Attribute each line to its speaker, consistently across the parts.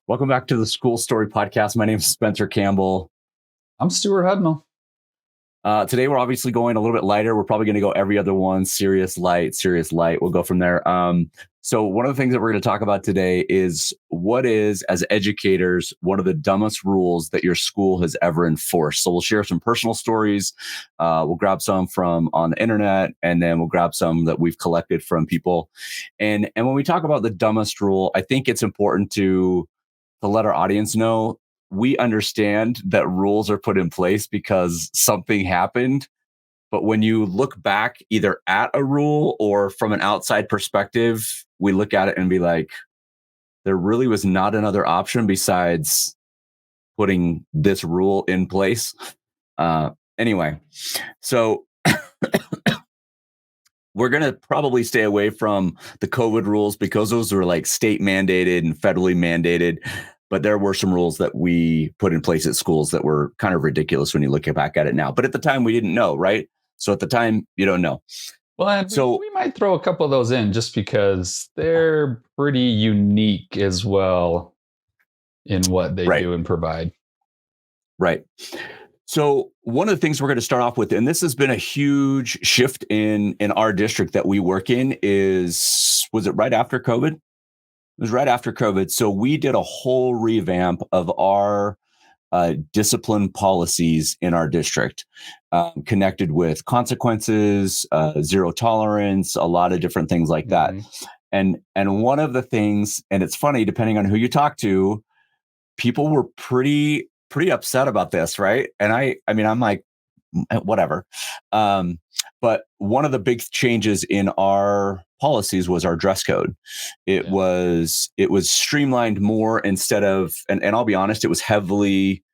Speaker 1: Welcome back to the School Story Podcast. My name is Spencer Campbell.
Speaker 2: I'm Stewart Hudnall.
Speaker 1: Today, we're obviously going a little bit lighter. We're probably going to go every other one, serious, light. We'll go from there. So one of the things that we're going to talk about today is what is, as educators, one of the dumbest rules that your school has ever enforced. So we'll share some personal stories. We'll grab some from on the internet, and then we'll grab some that we've collected from people. And when we talk about the dumbest rule, I think it's important to let our audience know we understand that rules are put in place because something happened. But when you look back either at a rule or from an outside perspective, we look at it and be like, there really was not another option besides putting this rule in place. Anyway, so we're going to probably stay away from the COVID rules because those were like state mandated and federally mandated. But there were some rules that we put in place at schools that were kind of ridiculous when you look back at it now. But at the time, we didn't know, right? So at the time, you don't know.
Speaker 2: Well, and we might throw a couple of those in just because they're pretty unique as well in what they do and provide.
Speaker 1: Right. So one of the things we're going to start off with, and this has been a huge shift in our district that we work in, was it right after COVID? It was right after COVID. So we did a whole revamp of our discipline policies in our district, connected with consequences, zero tolerance, a lot of different things like that. And one of the things, and it's funny, depending on who you talk to, people were pretty upset about this, right? And I mean, I'm like, whatever. But one of the big changes in our policies was our dress code. It was streamlined more instead of, and I'll be honest, it was heavily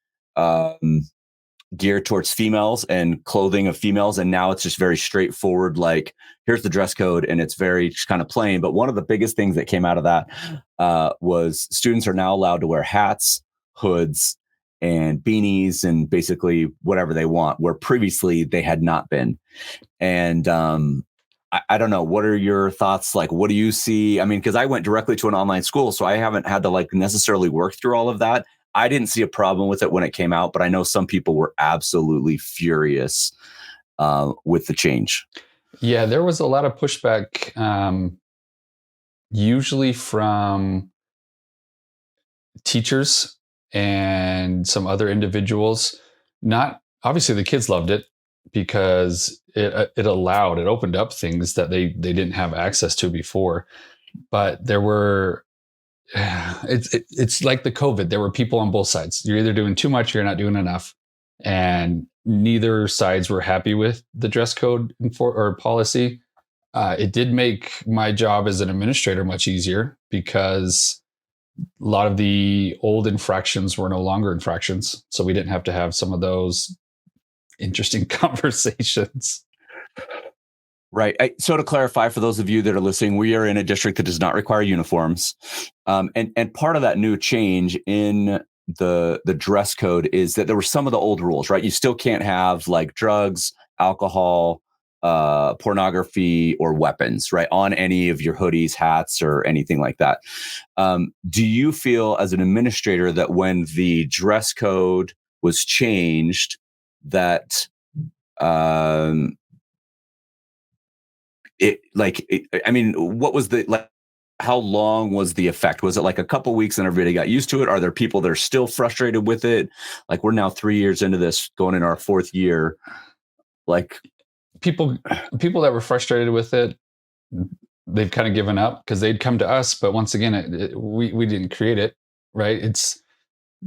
Speaker 1: geared towards females and clothing of females. And now it's just very straightforward. Like, here's the dress code, and it's very just kind of plain. But one of the biggest things that came out of that was students are now allowed to wear hats, hoods, and beanies, and basically whatever they want, where previously they had not been. And I don't know, what are your thoughts? Like, what do you see? I mean, because I went directly to an online school, so I haven't had to like necessarily work through all of that. I didn't see a problem with it when it came out, but I know some people were absolutely furious with the change.
Speaker 2: Yeah, there was a lot of pushback, usually from teachers and some other individuals. Not obviously the kids loved it because it opened up things that they didn't have access to before. But there were it's like the COVID. There were people on both sides. You're either doing too much or you're not doing enough. And neither sides were happy with the dress code or policy. It did make my job as an administrator much easier because a lot of the old infractions were no longer infractions. So we didn't have to have some of those interesting conversations.
Speaker 1: Right. So to clarify, for those of you that are listening, we are in a district that does not require uniforms. And part of that new change in the dress code is that there were some of the old rules, right? You still can't have like drugs, alcohol, pornography, or weapons, right, on any of your hoodies, hats, or anything like that. Do you feel as an administrator that when the dress code was changed, that what was the, like, how long was the effect? Was it like a couple weeks and everybody got used to it? Are there people that are still frustrated with it? Like, we're now 3 years into this, going in our 4th year. Like,
Speaker 2: people that were frustrated with it, they've kind of given up because they'd come to us. But once again, we didn't create it, right? It's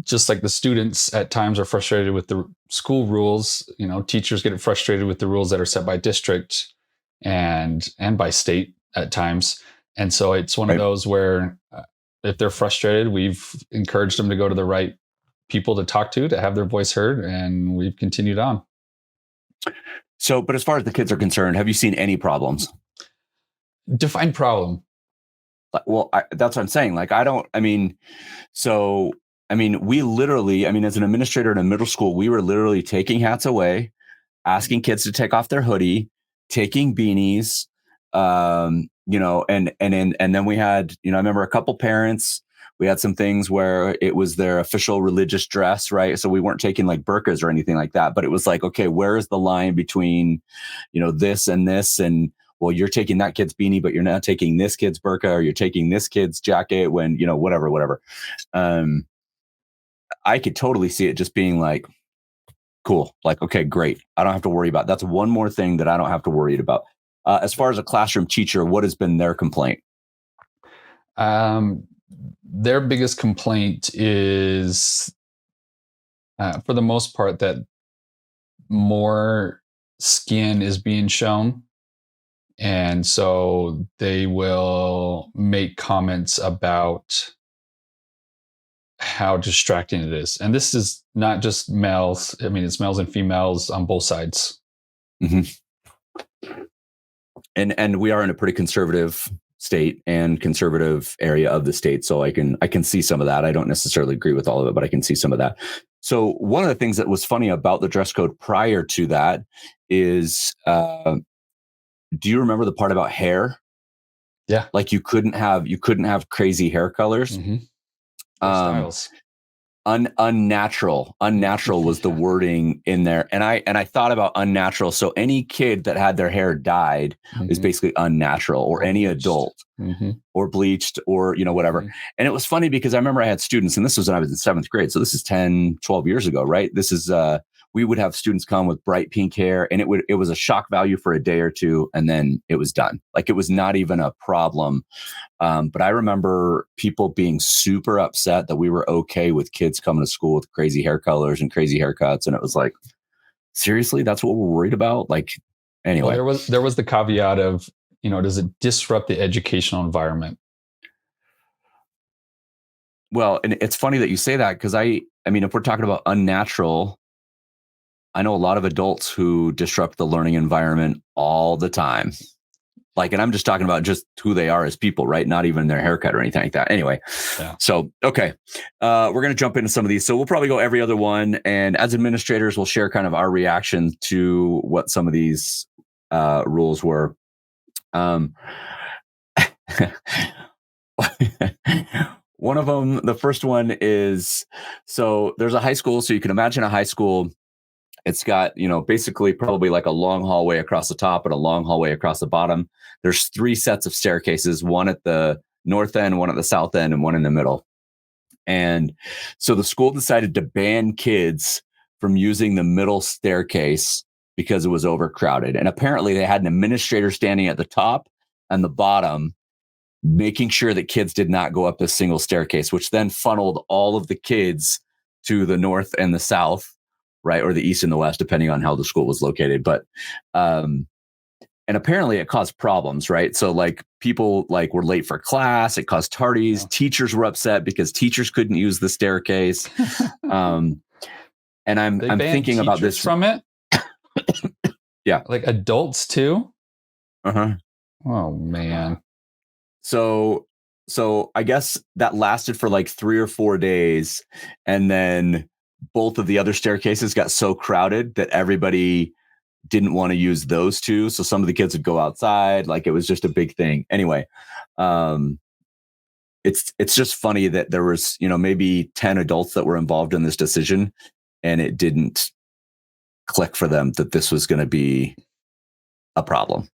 Speaker 2: just like the students at times are frustrated with the school rules. You know, teachers get frustrated with the rules that are set by district and by state at times. And so it's one of those where if they're frustrated, we've encouraged them to go to the right people to talk to have their voice heard, and we've continued on.
Speaker 1: So, but as far as the kids are concerned, have you seen any problems?
Speaker 2: Define problem.
Speaker 1: Well, that's what I'm saying. Like, we literally, as an administrator in a middle school, we were literally taking hats away, asking kids to take off their hoodie, taking beanies, and then we had, I remember a couple parents We had some things where it was their official religious dress, right? So we weren't taking like burqas or anything like that, but it was like, okay, where is the line between, this and this? And well, you're taking that kid's beanie, but you're not taking this kid's burqa, or you're taking this kid's jacket when, whatever. Um, I could totally see it just being like, cool. Like, okay, great. I don't have to worry about. That's one more thing that I don't have to worry about. As far as a classroom teacher, what has been their complaint?
Speaker 2: Their biggest complaint is, for the most part, that more skin is being shown. And so they will make comments about how distracting it is. And this is not just males. I mean, it's males and females on both sides.
Speaker 1: Mm-hmm. And we are in a pretty conservative state and conservative area of the state, so I can see some of that. I don't necessarily agree with all of it, but I can see some of that. So one of the things that was funny about the dress code prior to that is, do you remember the part about hair?
Speaker 2: Yeah.
Speaker 1: Like you couldn't have crazy hair colors.
Speaker 2: Mm-hmm.
Speaker 1: Um,
Speaker 2: Styles.
Speaker 1: Unnatural was the
Speaker 2: Yeah.
Speaker 1: wording in there, and I thought about unnatural. So any kid that had their hair dyed is basically unnatural, or any
Speaker 2: bleached.
Speaker 1: adult, or bleached, or whatever. And it was funny because I remember I had students, and this was when I was in 7th grade, so this is 10, 12 years ago, right? This is we would have students come with bright pink hair, and it was a shock value for a day or two, and then it was done. Like it was not even a problem. But I remember people being super upset that we were okay with kids coming to school with crazy hair colors and crazy haircuts. And it was like, seriously, that's what we're worried about? Like, anyway.
Speaker 2: Well, there was the caveat of, does it disrupt the educational environment?
Speaker 1: Well, and it's funny that you say that, because I mean, if we're talking about unnatural, I know a lot of adults who disrupt the learning environment all the time. Like, and I'm just talking about just who they are as people, right? Not even their haircut or anything like that. Anyway,
Speaker 2: Yeah.
Speaker 1: So, okay. We're going to jump into some of these. So we'll probably go every other one. And as administrators, we'll share kind of our reaction to what some of these rules were. One of them, the first one is, so there's a high school. So you can imagine a high school. It's got, basically probably like a long hallway across the top and a long hallway across the bottom. There's 3 sets of staircases, one at the north end, one at the south end, and one in the middle. And so the school decided to ban kids from using the middle staircase because it was overcrowded. And apparently they had an administrator standing at the top and the bottom, making sure that kids did not go up this single staircase, which then funneled all of the kids to the north and the south, right? Or the east and the west, depending on how the school was located. But, and apparently it caused problems, right? So like people like were late for class. It caused tardies. Yeah. Teachers were upset because teachers couldn't use the staircase. And I'm thinking about this
Speaker 2: from it.
Speaker 1: Yeah.
Speaker 2: Like adults too.
Speaker 1: Uh-huh.
Speaker 2: Oh man.
Speaker 1: So I guess that lasted for like 3 or 4 days. And then both of the other staircases got so crowded that everybody didn't want to use those 2. So some of the kids would go outside. Like it was just a big thing. Anyway, it's just funny that there was, maybe 10 adults that were involved in this decision, and it didn't click for them that this was going to be a problem.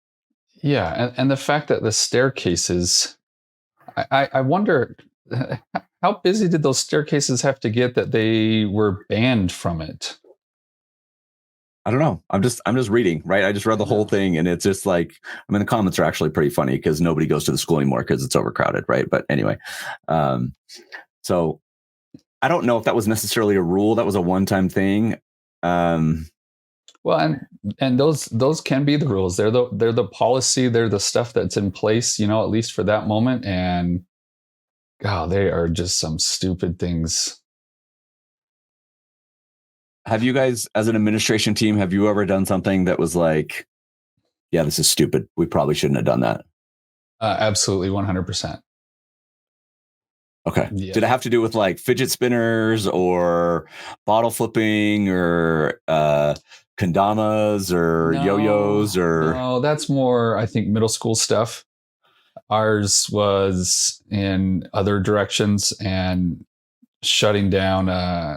Speaker 2: Yeah. And the fact that the staircases, I wonder how busy did those staircases have to get that they were banned from it?
Speaker 1: I don't know. I'm just reading, right? I just read the whole thing, and it's just like, I mean, the comments are actually pretty funny because nobody goes to the school anymore because it's overcrowded, right? But anyway, so I don't know if that was necessarily a rule. That was a one-time thing.
Speaker 2: Well, and those can be the rules. They're the policy. They're the stuff that's in place, at least for that moment. And God, they are just some stupid things.
Speaker 1: Have you guys, as an administration team, have you ever done something that was like, yeah, this is stupid, we probably shouldn't have done that?
Speaker 2: Absolutely, 100%.
Speaker 1: Okay.
Speaker 2: Yeah.
Speaker 1: Did it have to do with like fidget spinners or bottle flipping or kendamas or yo-yos or?
Speaker 2: No, that's more, I think, middle school stuff. Ours was in other directions and shutting down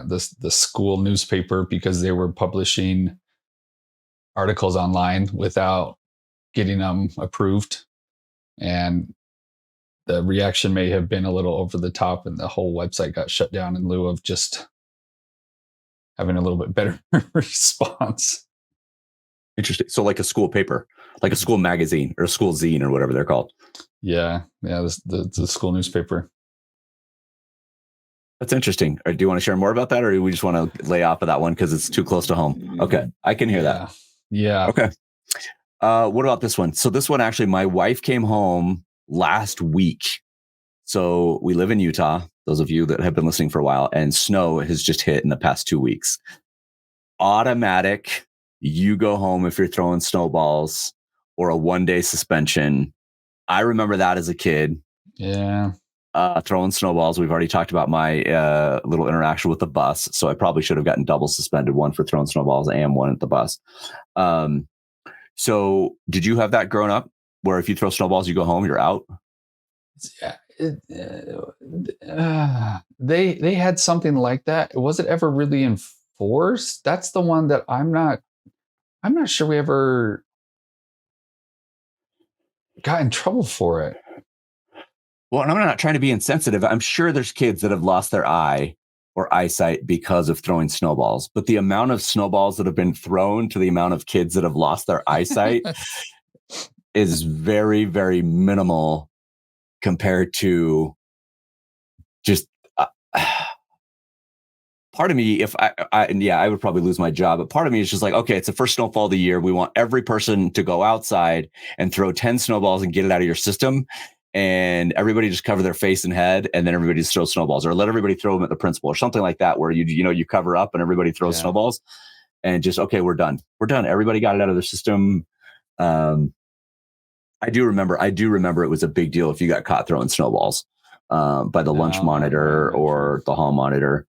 Speaker 2: the school newspaper because they were publishing articles online without getting them approved, and the reaction may have been a little over the top, and the whole website got shut down in lieu of just having a little bit better response.
Speaker 1: Interesting. So like a school paper, like a school magazine or a school zine or whatever they're called.
Speaker 2: Yeah, the school newspaper.
Speaker 1: That's interesting. Or do you want to share more about that, or do we just want to lay off of that one because it's too close to home? Okay, I can hear that.
Speaker 2: Yeah.
Speaker 1: Okay. What about this one? So this one, actually, my wife came home last week. So we live in Utah, those of you that have been listening for a while, and snow has just hit in the past 2 weeks. Automatic, you go home if you're throwing snowballs, or a 1-day suspension. I remember that as a kid.
Speaker 2: Yeah.
Speaker 1: Throwing snowballs. We've already talked about my little interaction with the bus. So I probably should have gotten double suspended, one for throwing snowballs and one at the bus. So did you have that growing up where if you throw snowballs, you go home, you're out?
Speaker 2: They had something like that. Was it ever really enforced? That's the one that I'm not sure we ever got in trouble for it.
Speaker 1: Well, and I'm not trying to be insensitive. I'm sure there's kids that have lost their eye or eyesight because of throwing snowballs, but the amount of snowballs that have been thrown to the amount of kids that have lost their eyesight is very, very minimal compared to just part of me, if I would probably lose my job, but part of me is just like, okay, it's the first snowfall of the year. We want every person to go outside and throw 10 snowballs and get it out of your system. And everybody just cover their face and head, and then everybody just throws snowballs, or let everybody throw them at the principal or something like that, where you cover up and everybody throws snowballs and just, okay, we're done. We're done. Everybody got it out of their system. I do remember it was a big deal if you got caught throwing snowballs by the lunch monitor or the hall monitor.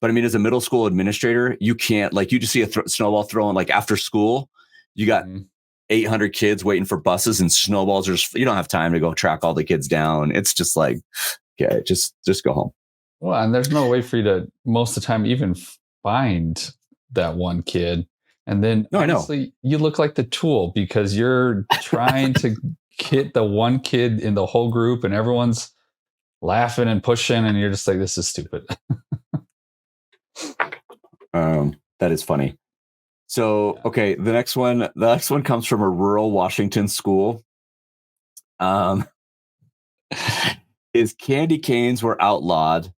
Speaker 1: But I mean, as a middle school administrator, you can't, like, you just see a snowball throwing like after school, you got 800 kids waiting for buses, and snowballs are just, you don't have time to go track all the kids down. It's just like, okay, just go home.
Speaker 2: Well, and there's no way for you to most of the time even find that one kid. And then honestly, you look like the tool because you're trying to get the one kid in the whole group, and everyone's laughing and pushing, and you're just like, this is stupid.
Speaker 1: That is funny. So, okay, the next one comes from a rural Washington school. Is candy canes were outlawed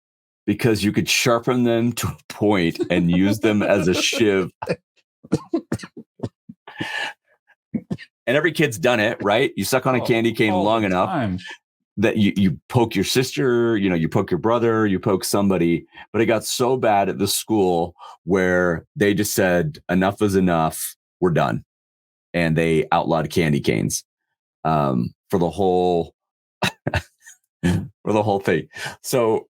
Speaker 1: because you could sharpen them to a point and use them as a shiv. And every kid's done it, right? You suck on a candy cane long enough that you poke your sister, you poke your brother, you poke somebody. But it got so bad at the school where they just said, enough is enough, we're done. And they outlawed candy canes for the whole thing. So,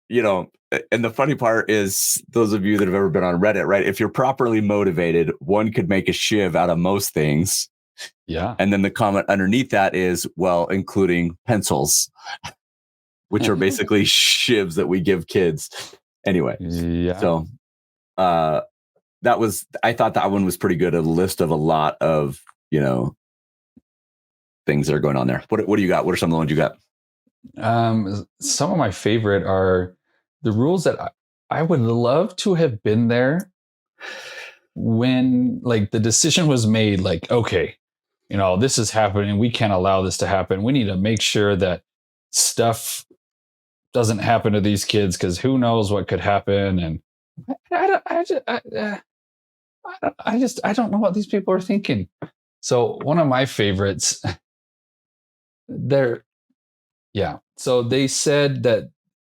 Speaker 1: and the funny part is, those of you that have ever been on Reddit, right? If you're properly motivated, one could make a shiv out of most things.
Speaker 2: Yeah.
Speaker 1: And then the comment underneath that is, well, including pencils, which are basically shivs that we give kids. Anyway.
Speaker 2: Yeah.
Speaker 1: So I thought that one was pretty good. A list of a lot of, things that are going on there. What do you got? What are some of the ones you got?
Speaker 2: Some of my favorite are the rules that I would love to have been there when, like, the decision was made, like, okay, this is happening. We can't allow this to happen. We need to make sure that stuff doesn't happen to these kids, because who knows what could happen. And I don't know what these people are thinking. So one of my favorites, so they said that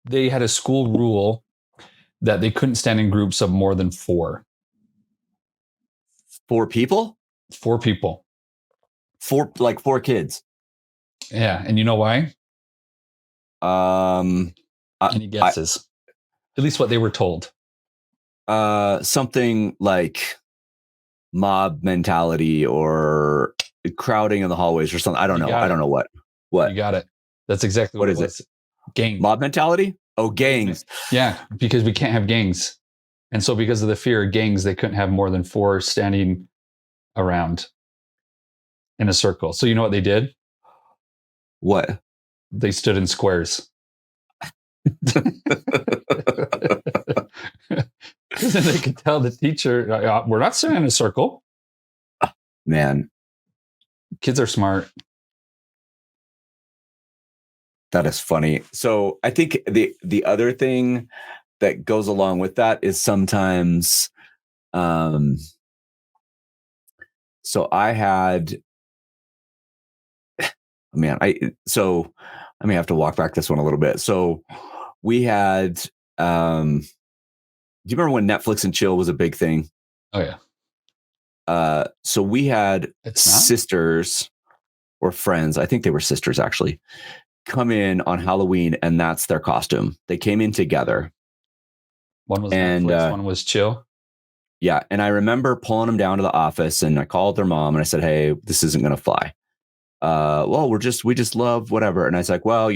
Speaker 2: they had a school rule that they couldn't stand in groups of more than 4.
Speaker 1: 4 people?
Speaker 2: 4 people.
Speaker 1: 4 kids.
Speaker 2: Yeah. And you know why? Any guesses? At least what they were told.
Speaker 1: Something like mob mentality or crowding in the hallways or something. I don't know. I don't know what.
Speaker 2: You got it. That's exactly
Speaker 1: What
Speaker 2: what it
Speaker 1: is it?
Speaker 2: was. Gang.
Speaker 1: Mob mentality? Oh, gangs.
Speaker 2: Yeah, because we can't have gangs. And so because of the fear of gangs, they couldn't have more than 4 standing around in a circle. So you know what they did?
Speaker 1: What?
Speaker 2: They stood in squares. Because then they could tell the teacher, we're not sitting in a circle.
Speaker 1: Man,
Speaker 2: Kids are smart.
Speaker 1: that is funny. So I think the other thing that goes along with that is sometimes, so I had, man, I may have to walk back this one a little bit. So we had, do you remember when Netflix and chill was a big thing?
Speaker 2: Oh, yeah.
Speaker 1: So we had
Speaker 2: It's not?
Speaker 1: sisters or friends, I think they were sisters actually, come in on Halloween, and that's their costume. They came in together.
Speaker 2: One was
Speaker 1: And
Speaker 2: Netflix, one was chill.
Speaker 1: yeah, and I remember pulling them down to the office, and I called their mom and I said, "Hey, this isn't going to fly." Well, we just love whatever. And I was like, well,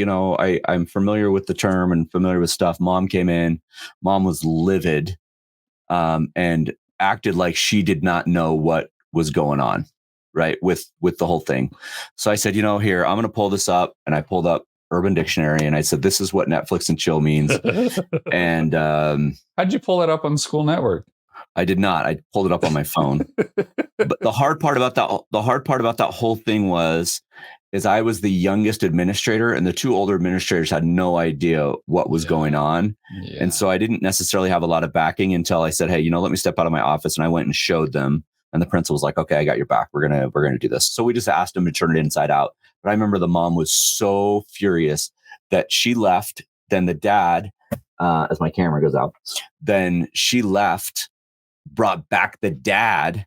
Speaker 1: I'm familiar with the term and familiar with stuff. Mom came in, mom was livid, and acted like she did not know what was going on, right, with the whole thing. So I said, here, I'm going to pull this up, and I pulled up Urban Dictionary, and I said, this is what Netflix and chill means. And
Speaker 2: how'd you pull that up on School Network?
Speaker 1: I did not. I pulled it up on my phone. But the hard part about that whole thing is I was the youngest administrator, and the 2 older administrators had no idea what was going on.
Speaker 2: Yeah.
Speaker 1: And so I didn't necessarily have a lot of backing until I said, hey, let me step out of my office. And I went and showed them. And the principal was like, okay, I got your back. We're going to do this. So we just asked them to turn it inside out. But I remember the mom was so furious that she left. Then the dad, as my camera goes out, then she left, brought back the dad,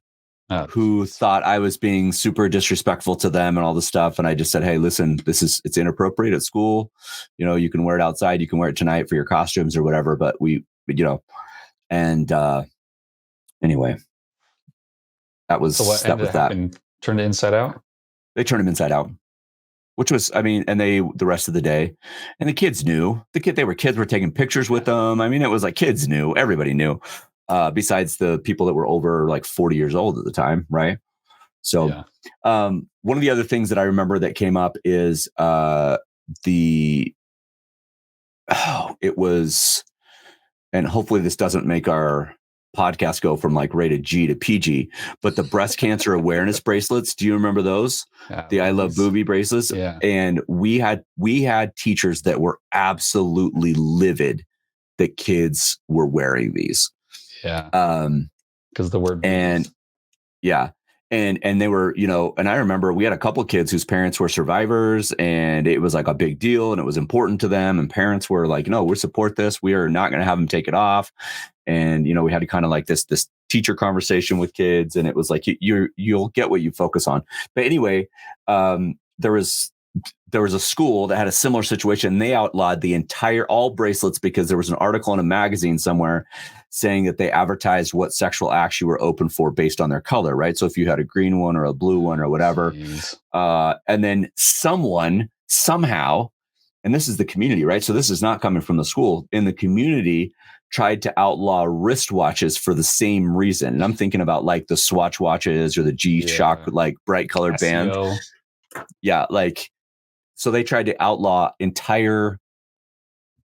Speaker 1: who thought I was being super disrespectful to them and all this stuff. And I just said, hey, listen, it's inappropriate at school. You can wear it outside. You can wear it tonight for your costumes or whatever. But and anyway, that was,
Speaker 2: so what ended up happening? Turned it inside out?
Speaker 1: They turned him inside out, which was, and the rest of the day, and the kids knew. Kids were taking pictures with them. It was like kids knew, everybody knew. Besides the people that were over like 40 years old at the time. Right. So, one of the other things that I remember that came up is, it was, and hopefully this doesn't make our podcast go from like rated G to PG, but the breast cancer awareness bracelets. Do you remember those? The I Love Boobie bracelets.
Speaker 2: Yeah.
Speaker 1: And we had teachers that were absolutely livid that kids were wearing these.
Speaker 2: Yeah. Because the word
Speaker 1: and boobies. Yeah. And they were, and I remember we had a couple of kids whose parents were survivors, and it was like a big deal, and it was important to them. And parents were like, no, we support this. We are not going to have them take it off. And, we had to kind of like this teacher conversation with kids. And it was like, you'll get what you focus on. But anyway, there was a school that had a similar situation. They outlawed all bracelets because there was an article in a magazine somewhere saying that they advertised what sexual acts you were open for based on their color, right? So if you had a green one or a blue one or whatever, and then someone somehow, and this is the community, right? So this is not coming from the school, in the community tried to outlaw wristwatches for the same reason. And I'm thinking about like the Swatch watches or the G-Shock, like bright colored band. Yeah. So they tried to outlaw entire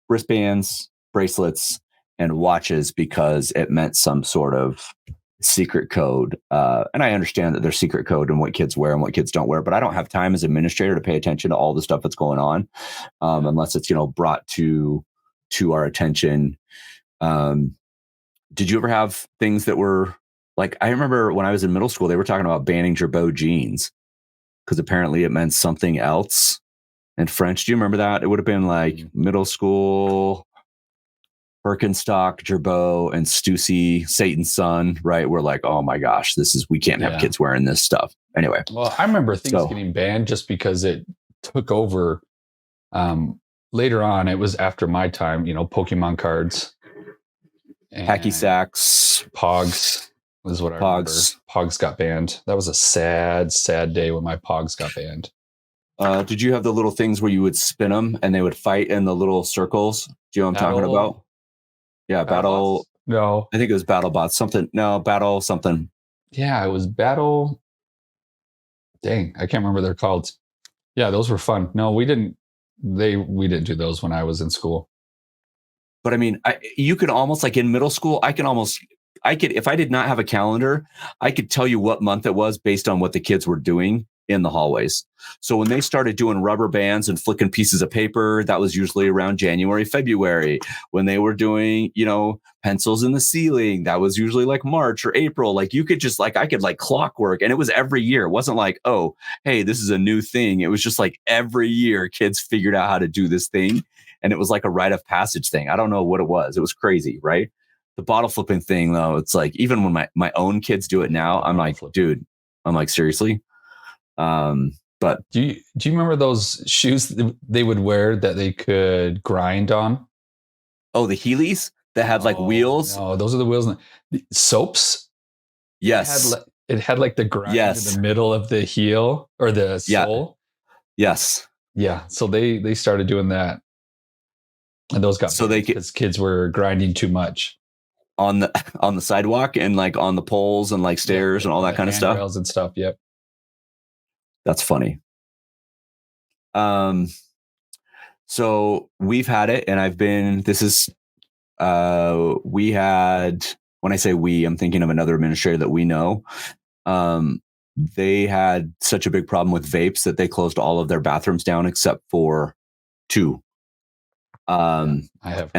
Speaker 1: wristbands, bracelets, and watches because it meant some sort of secret code. And I understand that there's secret code and what kids wear and what kids don't wear, but I don't have time as administrator to pay attention to all the stuff that's going on, unless it's, brought to our attention. Did you ever have things that were like, I remember when I was in middle school, they were talking about banning Gerbeau jeans because apparently it meant something else in French. Do you remember that? It would have been like middle school, Birkenstock, Gerbeau, and Stussy, Satan's son, right? We're like, oh my gosh, we can't have kids wearing this stuff. Anyway.
Speaker 2: Well, I remember things getting banned just because it took over. Later on, it was after my time, Pokemon cards.
Speaker 1: Hacky sacks.
Speaker 2: Pogs was what I remember. Pogs got banned. That was a sad, sad day when my Pogs got banned.
Speaker 1: Did you have the little things where you would spin them and they would fight in the little circles? Do you know what I'm talking
Speaker 2: Battle
Speaker 1: about? Yeah,
Speaker 2: battle
Speaker 1: battle.
Speaker 2: bots? No.
Speaker 1: I think it was battle bots. Something. No, battle something.
Speaker 2: Yeah, it was battle. Dang, I can't remember what they're called. Yeah, those were fun. No, we didn't. We didn't do those when I was in school.
Speaker 1: But I mean, you could almost like in middle school, I could, if I did not have a calendar, I could tell you what month it was based on what the kids were doing in the hallways. So when they started doing rubber bands and flicking pieces of paper, that was usually around January, February. When they were doing, pencils in the ceiling, that was usually like March or April. Like you could just like, I could like clockwork, and it was every year. It wasn't like, oh, hey, this is a new thing. It was just like every year kids figured out how to do this thing. And it was like a rite of passage thing. I don't know what it was. It was crazy, right? The bottle flipping thing, though, it's like even when my own kids do it now, I'm like, dude, I'm like, seriously? But
Speaker 2: Do you remember those shoes they would wear that they could grind on?
Speaker 1: oh, the Heelys that had like
Speaker 2: Oh
Speaker 1: wheels.
Speaker 2: no, those are the wheels. The soaps.
Speaker 1: Yes.
Speaker 2: It had like the grind in
Speaker 1: Yes.
Speaker 2: the middle of the heel or the
Speaker 1: Yeah.
Speaker 2: sole.
Speaker 1: Yes.
Speaker 2: Yeah, so they started doing that, and those got
Speaker 1: So
Speaker 2: banned
Speaker 1: they could
Speaker 2: because kids were grinding too much.
Speaker 1: on the sidewalk and like on the poles and like stairs and all
Speaker 2: On
Speaker 1: that
Speaker 2: the
Speaker 1: kind of stuff.
Speaker 2: handrails and stuff. Yep.
Speaker 1: That's funny. So we've had it, and we had, when I say we, I'm thinking of another administrator that we know. They had such a big problem with vapes that they closed all of their bathrooms down except for two.
Speaker 2: I have.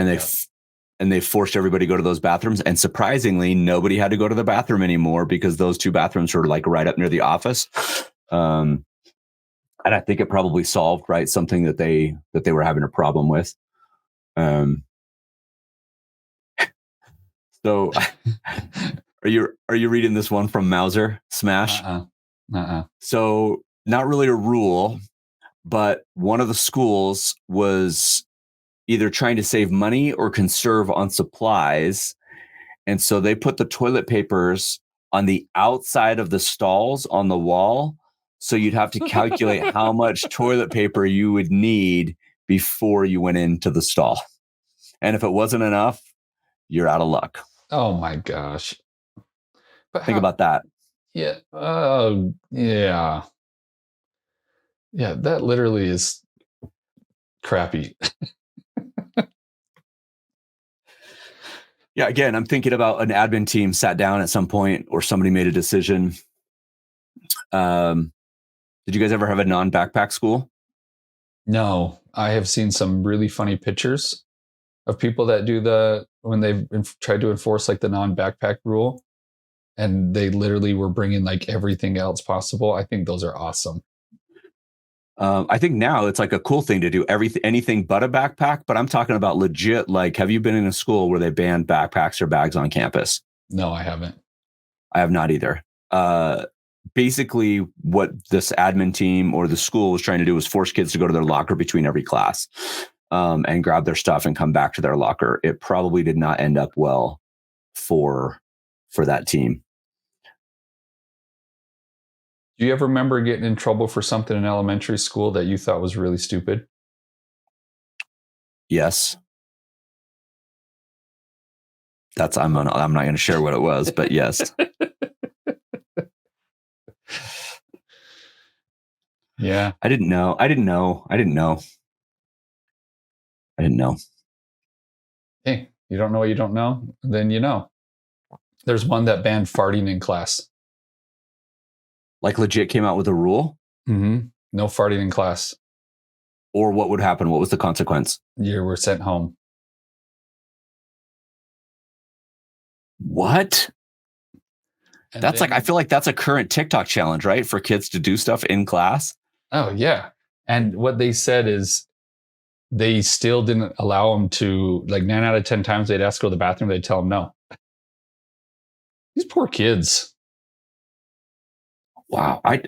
Speaker 1: And they forced everybody to go to those bathrooms. And surprisingly, nobody had to go to the bathroom anymore because those two bathrooms were like right up near the office. And I think it probably solved, right, something that they were having a problem with. So are you reading this one from Mauser Smash? So not really a rule, but one of the schools was either trying to save money or conserve on supplies. And so they put the toilet papers on the outside of the stalls on the wall. So you'd have to calculate how much toilet paper you would need before you went into the stall. And if it wasn't enough, you're out of luck.
Speaker 2: Oh my gosh. But
Speaker 1: Think about that.
Speaker 2: Yeah. Oh, yeah. Yeah, that literally is crappy.
Speaker 1: Yeah, again, I'm thinking about an admin team sat down at some point or somebody made a decision. Did you guys ever have a non-backpack school?
Speaker 2: No, I have seen some really funny pictures of people that do when they've tried to enforce like the non-backpack rule, and they literally were bringing like everything else possible. I think those are awesome.
Speaker 1: I think now it's like a cool thing to do anything but a backpack, but I'm talking about legit. Like, have you been in a school where they banned backpacks or bags on campus?
Speaker 2: No, I haven't.
Speaker 1: I have not either. Basically what this admin team or the school was trying to do was force kids to go to their locker between every class, and grab their stuff and come back to their locker. It probably did not end up well for that team.
Speaker 2: Do you ever remember getting in trouble for something in elementary school that you thought was really stupid?
Speaker 1: Yes. I'm not going to share what it was, but yes.
Speaker 2: Yeah.
Speaker 1: I didn't know.
Speaker 2: Hey, you don't know what you don't know? Then you know. There's one that banned farting in class.
Speaker 1: Like legit came out with a rule?
Speaker 2: Mm-hmm. No farting in class.
Speaker 1: Or what would happen? What was the consequence?
Speaker 2: You were sent home.
Speaker 1: What? And that's like, I feel like that's a current TikTok challenge, right? For kids to do stuff in class.
Speaker 2: Oh, yeah. And what they said is they still didn't allow them to, like 9 out of 10 times they'd ask to go to the bathroom, they'd tell them no. These poor kids.
Speaker 1: Wow. I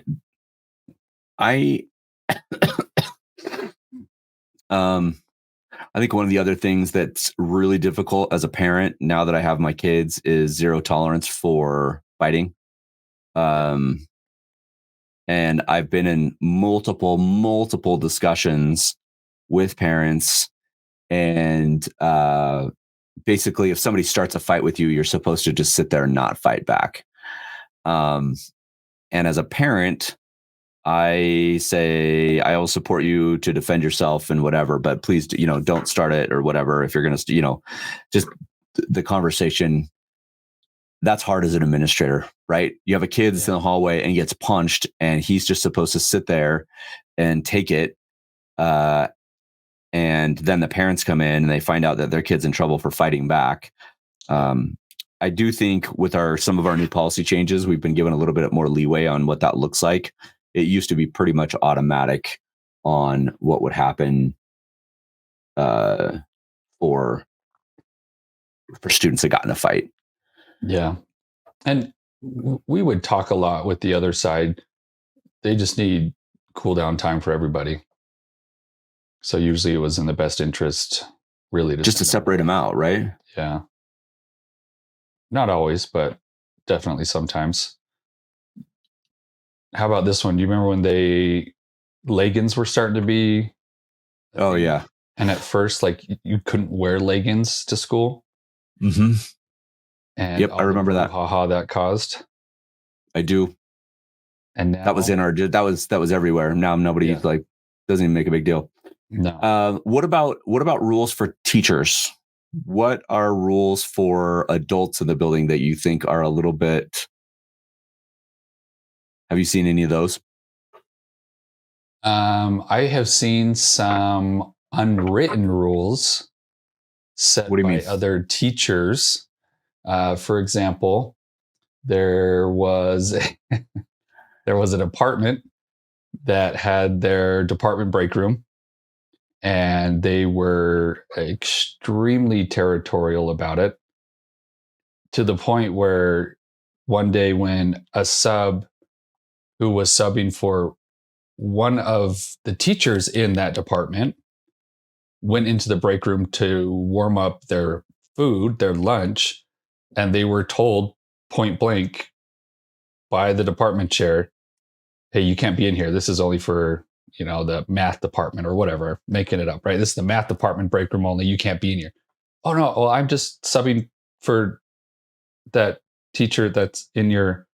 Speaker 1: think one of the other things that's really difficult as a parent now that I have my kids is zero tolerance for fighting. And And I've been in multiple discussions with parents, and basically, if somebody starts a fight with you, you're supposed to just sit there and not fight back. Um, and as a parent, I say I will support you to defend yourself and whatever, but please, don't start it or whatever. If you're going to, just the conversation. That's hard as an administrator, right? You have a kid that's in the hallway and he gets punched, and he's just supposed to sit there and take it. Uh, and then the parents come in and they find out that their kid's in trouble for fighting back. Um, I do think with some of our new policy changes, we've been given a little bit more leeway on what that looks like. It used to be pretty much automatic on what would happen for students that got in a fight.
Speaker 2: Yeah. And we would talk a lot with the other side. They just need cool down time for everybody. So usually it was in the best interest, really,
Speaker 1: just to separate them out, right?
Speaker 2: Yeah. Not always, but definitely sometimes. How about this one? Do you remember when leggings were starting to be?
Speaker 1: Oh yeah.
Speaker 2: And at first, like, you couldn't wear leggings to school.
Speaker 1: Mm-hmm.
Speaker 2: And
Speaker 1: yep, I remember that.
Speaker 2: Haha, that caused.
Speaker 1: I do.
Speaker 2: And now,
Speaker 1: that was that was everywhere. Now nobody doesn't even make a big deal.
Speaker 2: No.
Speaker 1: What about rules for teachers? What are rules for adults in the building that you think are a little bit? Have you seen any of those?
Speaker 2: I have seen some unwritten rules set by other teachers. For example, there was a department that had their department break room, and they were extremely territorial about it, to the point where one day when a sub who was subbing for one of the teachers in that department went into the break room to warm up their food, their lunch, and they were told point blank by the department chair, hey, you can't be in here. This is only for, the math department or whatever, making it up, right? This is the math department break room only. You can't be in here. Oh, no. Well, I'm just subbing for that teacher that's in your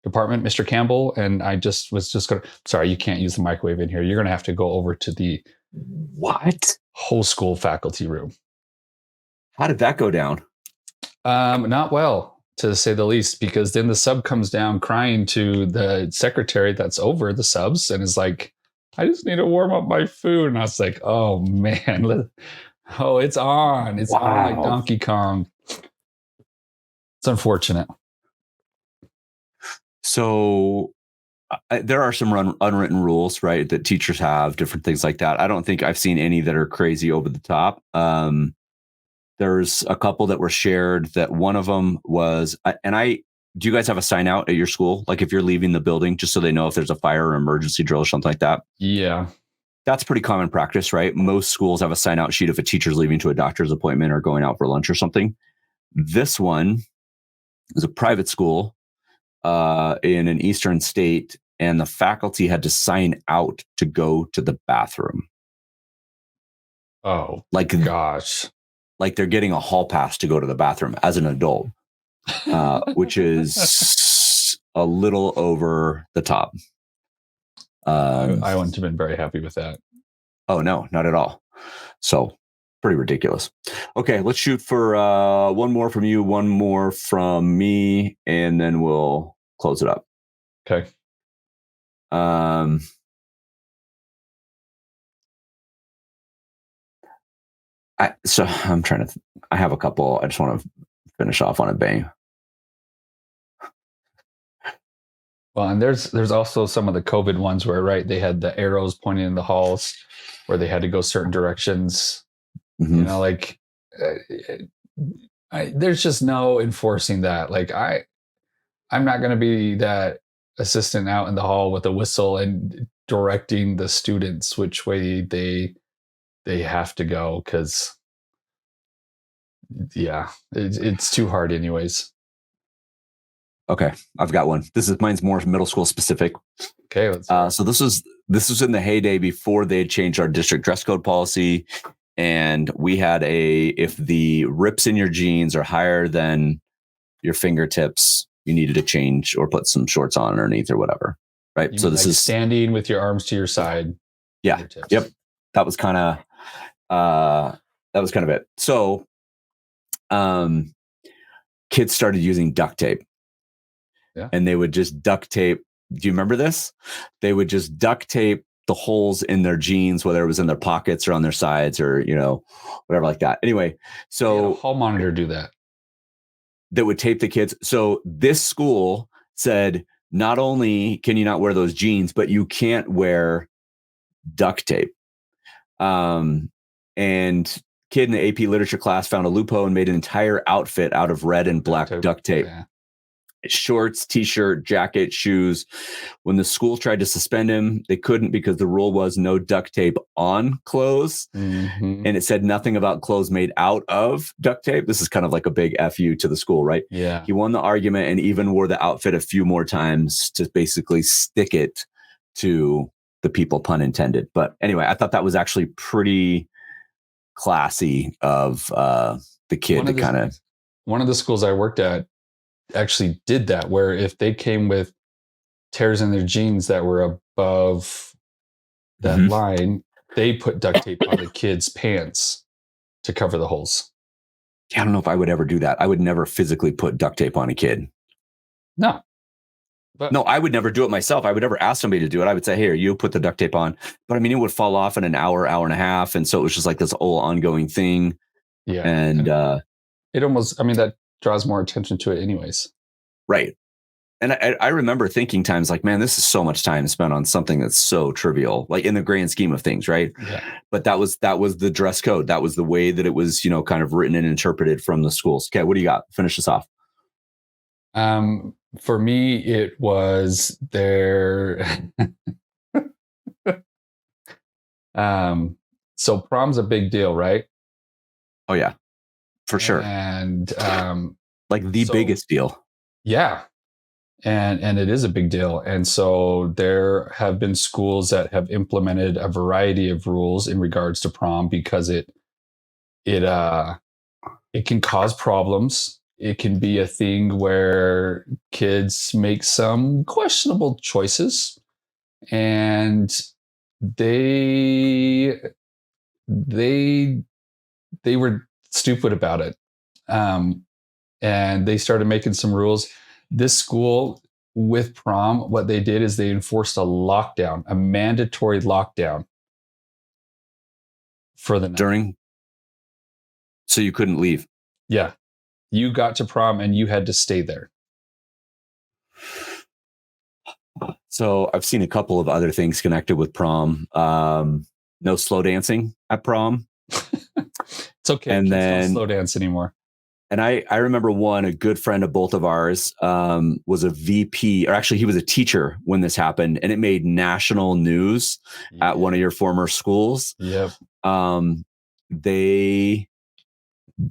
Speaker 2: department, Mr. Campbell. And I was just going to, sorry, you can't use the microwave in here. You're going to have to go over to the whole school faculty room.
Speaker 1: How did that go down?
Speaker 2: Not well, to say the least, because then the sub comes down crying to the secretary that's over the subs and is like, I just need to warm up my food. And I was like, oh man, it's on. It's on like Donkey Kong. It's unfortunate.
Speaker 1: So there are some unwritten rules, right, that teachers have, different things like that. I don't think I've seen any that are crazy over the top. There's a couple that were shared, that one of them was, do you guys have a sign out at your school? Like if you're leaving the building, just so they know if there's a fire or emergency drill or something like that?
Speaker 2: Yeah.
Speaker 1: That's pretty common practice, right? Most schools have a sign out sheet if a teacher's leaving to a doctor's appointment or going out for lunch or something. This one is a private school in an eastern state, and the faculty had to sign out to go to the bathroom.
Speaker 2: Oh, gosh.
Speaker 1: Like they're getting a hall pass to go to the bathroom as an adult, which is a little over the top.
Speaker 2: I wouldn't have been very happy with that.
Speaker 1: Oh, no, not at all. So pretty ridiculous. Okay, let's shoot for one more from you, one more from me, and then we'll close it up.
Speaker 2: Okay.
Speaker 1: I have a couple. I just want to finish off on a bang.
Speaker 2: Well, and there's also some of the COVID ones where, right, they had the arrows pointing in the halls where they had to go certain directions. Mm-hmm. There's just no enforcing that. Like I'm not going to be that assistant out in the hall with a whistle and directing the students which way they have to go, because it's too hard anyways.
Speaker 1: Okay, I've got one. Mine's more middle school specific.
Speaker 2: Okay, let's hear it.
Speaker 1: So this was in the heyday before they had changed our district dress code policy, and we had if the rips in your jeans are higher than your fingertips, you needed to change or put some shorts on underneath or whatever. Right.
Speaker 2: You
Speaker 1: So
Speaker 2: mean
Speaker 1: this
Speaker 2: like
Speaker 1: is
Speaker 2: standing with your arms to your side?
Speaker 1: yeah.
Speaker 2: Fingertips.
Speaker 1: Yep. That was kind of it. So kids started using duct tape.
Speaker 2: Yeah.
Speaker 1: And they would just duct tape. Do you remember this? They would just duct tape the holes in their jeans, whether it was in their pockets or on their sides or, whatever like that. Anyway,
Speaker 2: They had a
Speaker 1: so
Speaker 2: hall monitor do that.
Speaker 1: that would tape the kids. So this school said, not only can you not wear those jeans, but you can't wear duct tape. And kid in the AP literature class found a loophole and made an entire outfit out of red and black duct tape.
Speaker 2: Yeah.
Speaker 1: Shorts, t-shirt, jacket, shoes. When the school tried to suspend him, they couldn't because the rule was no duct tape on clothes.
Speaker 2: Mm-hmm.
Speaker 1: And it said nothing about clothes made out of duct tape. This is kind of like a big FU to the school, right?
Speaker 2: Yeah.
Speaker 1: He won the argument and even wore the outfit a few more times to basically stick it to the people, pun intended. But anyway, I thought that was actually pretty classy of the kid to kind of.
Speaker 2: One of the schools I worked at actually did that, where if they came with tears in their jeans that were above that line, they put duct tape on the kids' pants to cover the holes.
Speaker 1: I don't know if I would ever do that. I would never physically put duct tape on a kid.
Speaker 2: No.
Speaker 1: No, I would never do it myself. I would never ask somebody to do it. I would say, here, you put the duct tape on. But I mean, it would fall off in an hour, hour and a half. And so it was just like this whole ongoing thing.
Speaker 2: Yeah.
Speaker 1: And
Speaker 2: it almost, that draws more attention to it anyways.
Speaker 1: Right. And I remember thinking times like, man, this is so much time spent on something that's so trivial, like in the grand scheme of things. Right.
Speaker 2: Yeah.
Speaker 1: But that was the dress code. That was the way that it was, kind of written and interpreted from the schools. Okay. What do you got? Finish this off.
Speaker 2: For me, it was their, so prom's a big deal, right?
Speaker 1: Oh yeah, for sure.
Speaker 2: And,
Speaker 1: like the biggest deal.
Speaker 2: Yeah. And it is a big deal. And so there have been schools that have implemented a variety of rules in regards to prom because it can cause problems. It can be a thing where kids make some questionable choices, and they were stupid about it, and they started making some rules. This school with prom, what they did is they enforced a mandatory lockdown for the night.
Speaker 1: So you couldn't leave.
Speaker 2: Yeah. You got to prom and you had to stay there.
Speaker 1: So I've seen a couple of other things connected with prom. No slow dancing at prom.
Speaker 2: It's okay.
Speaker 1: And
Speaker 2: kids
Speaker 1: then
Speaker 2: don't slow dance anymore.
Speaker 1: And I remember a good friend of both of ours was a VP, or actually he was a teacher when this happened, and it made national news at one of your former schools.
Speaker 2: Yep.
Speaker 1: They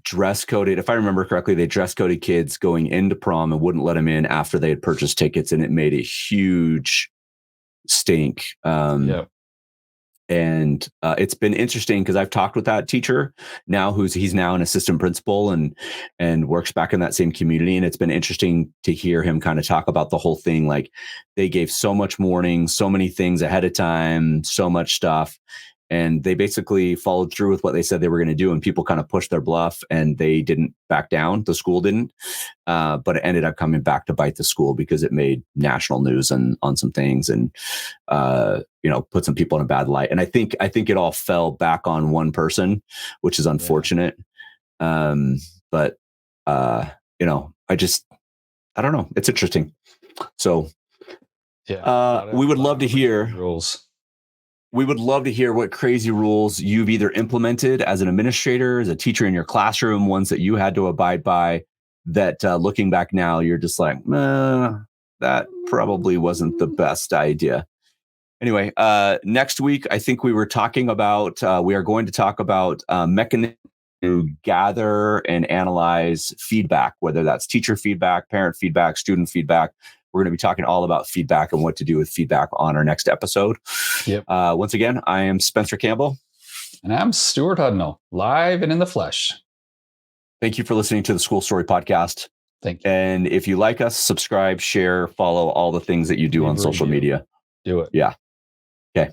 Speaker 1: dress coded, if I remember correctly, they dress coded kids going into prom and wouldn't let them in after they had purchased tickets, and it made a huge stink.
Speaker 2: Yep.
Speaker 1: And it's been interesting because I've talked with that teacher now, he's now an assistant principal and works back in that same community. And it's been interesting to hear him kind of talk about the whole thing. Like they gave so much warning, so many things ahead of time, so much stuff. And they basically followed through with what they said they were going to do. And people kind of pushed their bluff and they didn't back down. The school didn't. But it ended up coming back to bite the school because it made national news on some things and, put some people in a bad light. And I think it all fell back on one person, which is unfortunate. Yeah. But I don't know. It's interesting. So we would love to hear
Speaker 2: rules.
Speaker 1: We would love to hear what crazy rules you've either implemented as an administrator, as a teacher in your classroom, ones that you had to abide by that looking back now, you're just like, that probably wasn't the best idea. Anyway, next week, I think we are going to talk about mechanisms to gather and analyze feedback, whether that's teacher feedback, parent feedback, student feedback. We're going to be talking all about feedback and what to do with feedback on our next episode.
Speaker 2: Yep.
Speaker 1: Once again, I am Spencer Campbell.
Speaker 2: And I'm Stewart Hudnall, live and in the flesh.
Speaker 1: Thank you for listening to the School Story Podcast.
Speaker 2: Thank you.
Speaker 1: And if you like us, subscribe, share, follow all the things that you do on social media.
Speaker 2: Do it.
Speaker 1: Yeah. Okay.